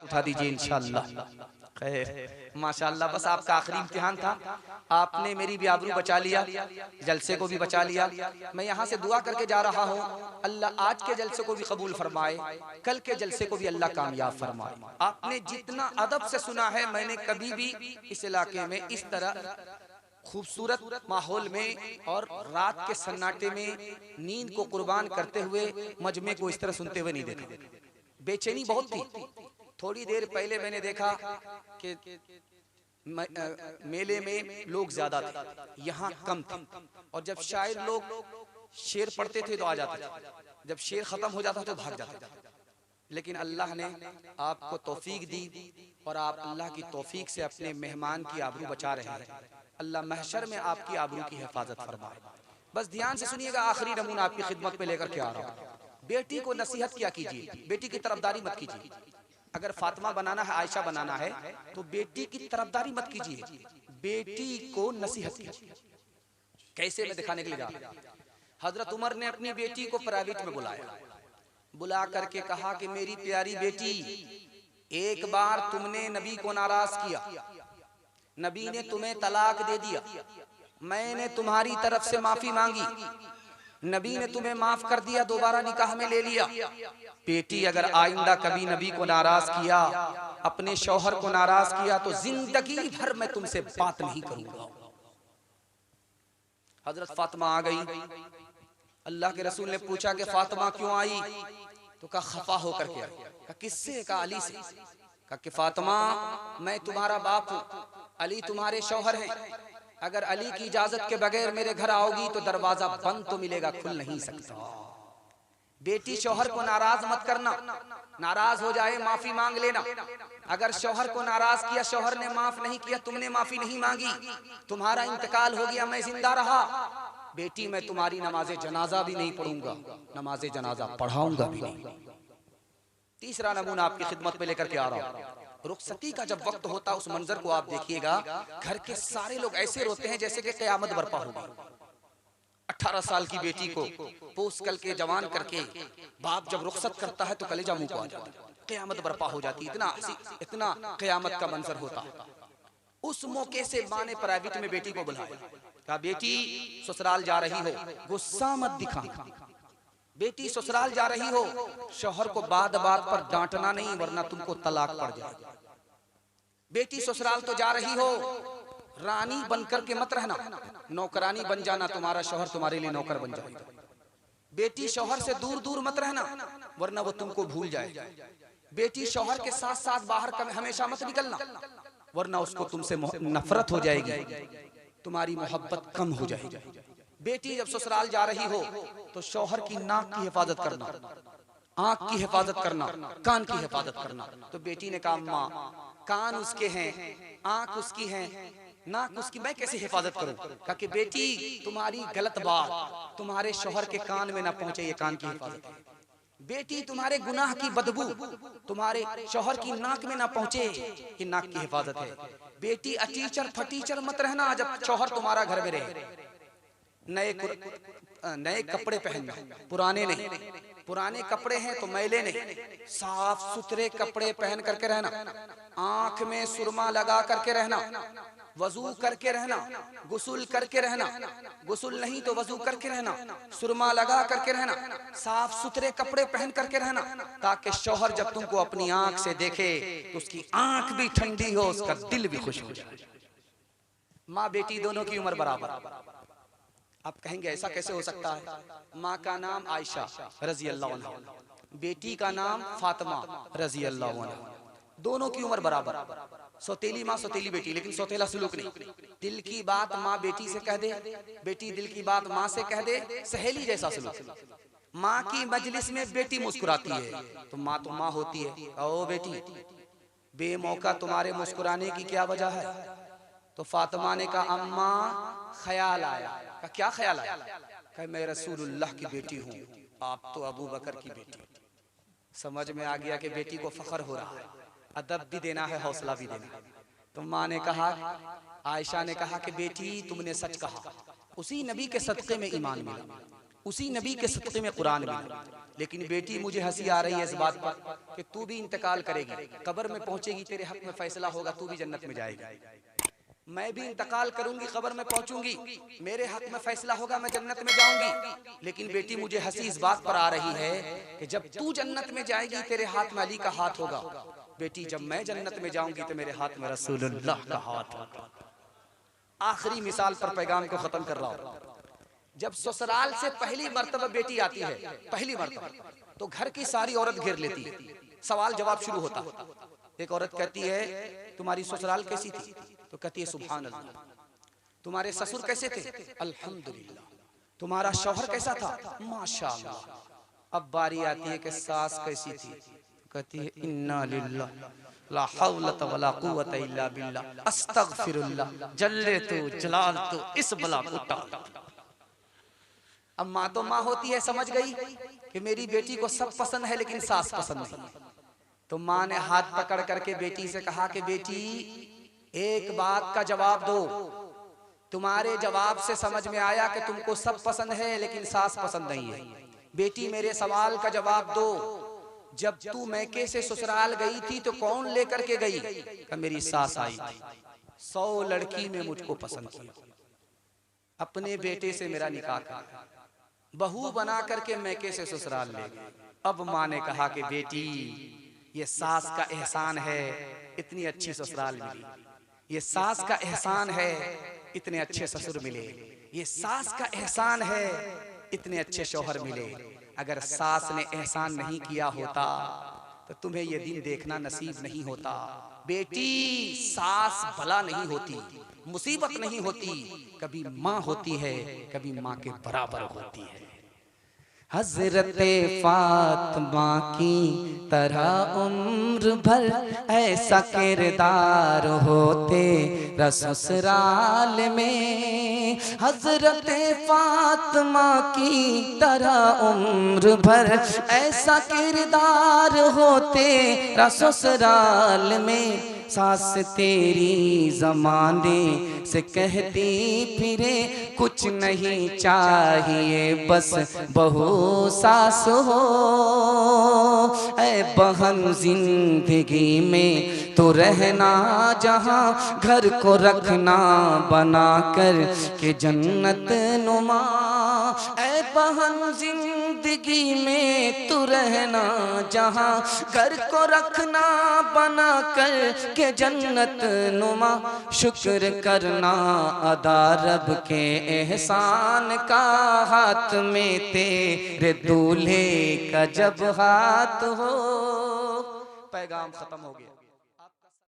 उठा दीजिए इंशाअल्लाह। खैर माशाअल्लाह, बस आपका आखिरी इम्तिहान था, आपने मेरी भी आबरू बचा लिया, जलसे को भी बचा लिया। मैं यहाँ से दुआ करके जा रहा हूँ, अल्लाह आज के जलसे को भी कबूल फरमाए, कल के जलसे को भी अल्लाह कामयाब फरमाए। आपने जितना अदब से सुना है, मैंने कभी भी इस इलाके में इस तरह खूबसूरत माहौल में और रात के सन्नाटे में नींद को कुर्बान करते हुए मजमे को इस तरह सुनते हुए नहीं देखा। बेचैनी बहुत थी। थोड़ी देर पहले मैंने देखा कि मेले में लोग ज्यादा थे, यहाँ कम थे, और जब शायर लोग शेर पढ़ते थे तो आ जाते थे, जब शेर खत्म हो जाता तो भाग जाते थे। लेकिन अल्लाह ने आपको तौफीक दी और आप अल्लाह की तौफीक से अपने मेहमान की आबरू बचा रहे हैं। अल्लाह महशर में आपकी आबरू की हिफाजत फरमाए। बस ध्यान से सुनिएगा, आखिरी नमूना आपकी खिदमत में लेकर के आ रहा हूँ। बेटी को नसीहत क्या कीजिए, बेटी की तरफदारी मत कीजिए। अगर फातिमा बनाना है, आयशा बनाना है, तो बेटी की तरफदारी मत कीजिए, बेटी को नसीहत कीजिए। कैसे, मैं दिखाने के लिए जा रहा हूं। हजरत उमर ने अपनी बेटी को प्राइवेट में बुलाया, बुला करके कहा कि मेरी प्यारी बेटी, एक बार तुमने नबी को नाराज किया, नबी ने तुम्हें तलाक दे दिया, मैंने तुम्हारी तरफ से माफी मांगी, नबी ने तुम्हें माफ कर दिया, दोबारा निकाह में ले लिया। बेटी अगर आइंदा कभी नबी को नाराज किया, अपने शौहर को नाराज किया, तो जिंदगी भर मैं तुमसे बात नहीं करूंगा। हजरत फातिमा आ गई। अल्लाह के रसूल ने पूछा कि फातिमा क्यों आई? तो कहा खफा होकर के आई। कहा किससे? कहा अली से। कहा कि फातिमा, मैं तुम्हारा बाप हूं, अली तुम्हारे शौहर हैं, अगर अली की इजाजत के बगैर मेरे घर आओगी तो दरवाजा बंद तो मिलेगा, खुल नहीं सकता। बेटी शौहर को नाराज मत करना, नाराज हो जाए माफी मांग लेना। अगर शौहर को नाराज किया, शौहर ने माफ नहीं किया, तुमने माफी नहीं मांगी, तुम्हारा इंतकाल हो गया, मैं जिंदा रहा, बेटी मैं तुम्हारी नमाजे जनाजा भी नहीं पढ़ूंगा, नमाजे जनाजा पढ़ाऊंगा भी नहीं। तीसरा नमूना आपकी खिदमत में लेकर के आ रहा हूं। रुखसती का जब वक्त होता, उस मंजर को आप देखिएगा, घर के सारे लोग ऐसे रोते हैं जैसे कि कयामत बर्पा होगी। 18 साल की बेटी को पोस कल के जवान करके बाप जब रुखसत करता है तो कलेजा मुंह को आ जाता है, कयामत बर्पा हो जाती, इतना कयामत का मंजर होता। उस मौके से माँ ने प्राइवेट में बेटी को बुलाया, कहा बेटी ससुराल जा रही हो, गुस्सा मत दिखाना, बेटी ससुराल जा रही हो, शौहर को बात बात पर डांटना नहीं, वरना तुमको तलाक पड़ जाएगा। बेटी ससुराल तो जा रही हो, रानी बनकर के मत रहना, नौकरानी बन जाना, तुम्हारा शौहर तुम्हारे लिए नौकर बन जाएगा। बेटी शौहर से दूर दूर मत रहना, वरना वो तुमको भूल जाएगा। बेटी शौहर के साथ साथ बाहर हमेशा मत निकलना, वरना उसको तुमसे नफरत हो जाएगी, तुम्हारी मोहब्बत कम हो जाएगी। बेटी जब ससुराल जा रही हो तो शौहर की नाक की हिफाजत करना, आंख की हिफाजत करना, कान की हिफाजत करना। तो बेटी ने कहा माँ, कान उसके हैं, आंख उसकी है, नाक उसकी, मैं कैसे हिफाजत करूं? कहा कि बेटी तुम्हारी गलत बात तुम्हारे शौहर के कान में ना पहुंचे, ये कान की हिफाजत है। बेटी तुम्हारे गुनाह की बदबू तुम्हारे शौहर की नाक में ना पहुंचे, ये नाक की हिफाजत है। बेटी अटीचर फटीचर मत रहना जब शौहर तुम्हारा घर में रहे। नए कपड़े पहनना, पुराने नहीं, पुराने कपड़े हैं तो मैले नहीं, साफ सुथरे कपड़े पहन करके रहना, आंख में सुरमा लगा करके रहना, वजू करके रहना, गुस्ल करके रहना, गुस्ल नहीं तो वजू करके रहना, सुरमा लगा करके रहना, साफ सुथरे कपड़े पहन करके रहना, ताकि शौहर जब तुमको अपनी आंख से देखे तो उसकी आंख भी ठंडी हो, उसका दिल भी खुश हो जाए। माँ बेटी दोनों की उम्र बराबर। आप कहेंगे ऐसा कैसे हो सकता है? माँ का नाम आयशा रजी अल्लाह अन्हा, बेटी का नाम फातिमा रजी अल्लाह अन्हा, दोनों की उम्र बराबर। सौतेली माँ सौतेली बेटी, लेकिन सौतेला सुलूक नहीं। दिल की बात माँ बेटी से कह दे, बेटी दिल की बात माँ से कह दे, सहेली जैसा सुलूक। माँ की मजलिस में बेटी मुस्कुराती है तो माँ तो माँ होती है। ओ बेटी, बेमौका तुम्हारे मुस्कुराने की क्या वजह है? तो फातिमा ने कहा अम्मा ख्याल आया। का क्या ख्याल आया? कहा मैं रसूलुल्लाह की बेटी हूँ, आप तो अबू बकर की बेटी। समझ में आ गया कि बेटी को फख्र हो रहा है, अदब भी देना है, हौसला भी देना है। तो माँ ने कहा, आयशा ने कहा कि बेटी तुमने सच कहा, उसी नबी के सदक़े में ईमान मिला, उसी नबी के सदक़े में कुरान मिला, लेकिन बेटी मुझे हंसी आ रही है इस बात पर कि तू भी इंतकाल करेगी, कब्र में पहुंचेगी, तेरे हक में फैसला होगा, तू भी जन्नत में जाएगी। मैं भी इंतकाल करूंगी, कब्र में पहुंचूंगी, मेरे हक में फैसला होगा, मैं जन्नत में जाऊंगी। लेकिन बेटी मुझे हंसी इस बात पर आ रही है कि जब तू जन्नत में जाएगी तेरे हाथ में अली का हाथ होगा। बेटी जब मैं जन्नत में जाऊंगी तो मेरे हाथ में रसूलुल्लाह का हाथ होगा। आखिरी मिसाल पर पैगाम को खत्म कर रहा हूं। जब ससुराल से पहली मर्तबा बेटी आती है, पहली मर्तबा, तो घर की सारी औरत घेर लेती है, सवाल जवाब शुरू होता। एक औरत कहती है तुम्हारी ससुराल कैसी थी? तो कहती है सुभान अल्लाह। तुम्हारे ससुर कैसे थे? अल्हम्दुलिल्लाह। तुम्हारा शौहर कैसा था? माशाअल्लाह। अब बारी आती है कि सास कैसी थी? कहती है इन्ना लिल्लाह ला हौला वला कुव्वता इल्ला बिल्लाह अस्तगफिरुल्लाह जल्लतु जलालतु इस बला को टाल। अब माँ तो माँ होती है, समझ गई कि मेरी बेटी को सब पसंद है लेकिन सास पसंद नहीं। तो माँ ने हाथ पकड़ करके बेटी से कहा कि बेटी एक बात का जवाब दो, तुम्हारे जवाब से समझ में आया कि तुमको सब पसंद है लेकिन सास पसंद नहीं है। बेटी मेरे सवाल का जवाब दो, जब तू मैके से ससुराल गई थी तो कौन लेकर के गई? कि मेरी सास आई थी, 100 लड़की में मुझको पसंद किया, अपने बेटे से मेरा निकाह किया, बहू बना करके मैके से ससुराल ले गई। अब माँ ने कहा कि बेटी ये सास का एहसान है, इतनी अच्छी ससुराल मिली, ये सास का एहसान है, इतने अच्छे ससुर मिले, ये सास का एहसान है, इतने अच्छे शौहर मिले। अगर सास ने एहसान नहीं किया होता तो तुम्हें ये दिन देखना नसीब नहीं होता। बेटी सास भला नहीं होती, मुसीबत नहीं होती, कभी माँ होती है, कभी माँ के बराबर होती है। हजरते फातिमा की तरह उम्र भर ऐसा किरदार होते ससुराल में। हजरते फातिमा की तरह उम्र भर ऐसा किरदार होते ससुराल में। सास तेरी जमाने से कहती फिरे कुछ नहीं चाहिए बस बहू सास हो। ऐ बहन जिंदगी में तो रहना जहाँ, घर को रखना बना कर के जन्नत नुमा। ऐ बहन जिंदगी में तू रहना जहाँ, घर को रखना बना कर के जन्नत नुमा। शुक्र करना अदा रब के एहसान का, हाथ में तेरे दूल्हे का जब हाथ हो। पैगाम खत्म हो गया।